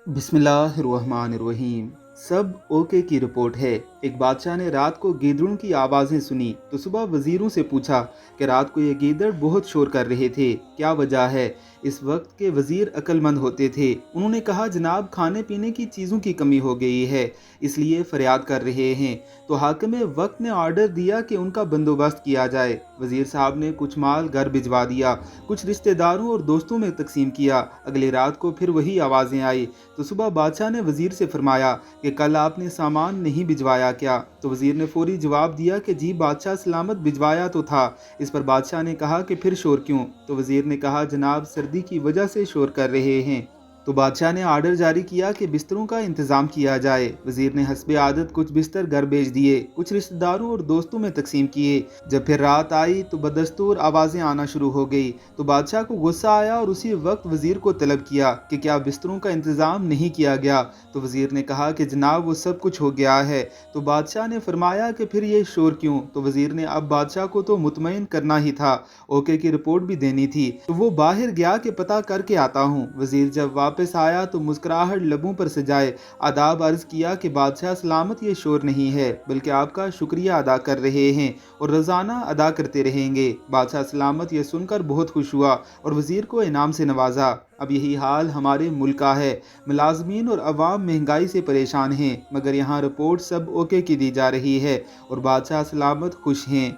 बिस्मिल्लाहिर्रहमानिर्रहीम। सब ओके की रिपोर्ट है। एक बादशाह ने रात को गीदड़ों की आवाज़ें सुनी तो सुबह वजीरों से पूछा कि रात को ये गीदड़ बहुत शोर कर रहे थे, क्या वजह है। इस वक्त के वजीर अक्लमंद होते थे। उन्होंने कहा, जनाब खाने पीने की चीज़ों की कमी हो गई है, इसलिए फरियाद कर रहे हैं। तो हाकिम वक्त ने ऑर्डर दिया कि उनका बंदोबस्त किया जाए। वजीर साहब ने कुछ माल घर भिजवा दिया, कुछ रिश्तेदारों और दोस्तों में तकसीम किया। अगली रात को फिर वही आवाज़ें आई तो सुबह बादशाह ने वजीर से फरमाया कि कल आपने सामान नहीं भिजवाया क्या। तो वजीर ने फौरी जवाब दिया कि जी बादशाह, सलामत भिजवाया तो था। इस पर बादशाह ने कहा कि फिर शोर क्यों। तो वजीर ने कहा, जनाब सर्दी की वजह से शोर कर रहे हैं। तो बादशाह ने आर्डर जारी किया कि बिस्तरों का इंतज़ाम किया जाए। वजीर ने हस्बे आदत कुछ बिस्तर घर भेज दिए, कुछ रिश्तेदारों और दोस्तों में तकसीम किए। जब फिर रात आई तो बदस्तूर आवाज़ें आना शुरू हो गई। तो बादशाह को गुस्सा आया और उसी वक्त वजीर को तलब किया कि क्या बिस्तरों का इंतज़ाम नहीं किया गया। तो वजीर ने कहा कि जनाब वो सब कुछ हो गया है। तो बादशाह ने फरमाया कि फिर ये शोर क्यों। तो वजीर ने अब बादशाह को तो मुतमईन करना ही था, ओके की रिपोर्ट भी देनी थी। तो वो बाहर गया कि पता करके आता हूँ। वजीर जब वापस आया तो मुस्कुराहट लबों पर सजाए आदाब अर्ज किया कि बादशाह सलामत, ये शोर नहीं है बल्कि आपका शुक्रिया अदा कर रहे हैं और रोज़ाना अदा करते रहेंगे। बादशाह सलामत ये सुनकर बहुत खुश हुआ और वजीर को इनाम से नवाजा। अब यही हाल हमारे मुल्क का है। मुलाजमीन और अवाम महंगाई से परेशान हैं, मगर यहाँ रिपोर्ट सब ओके की दी जा रही है और बादशाह सलामत खुश हैं।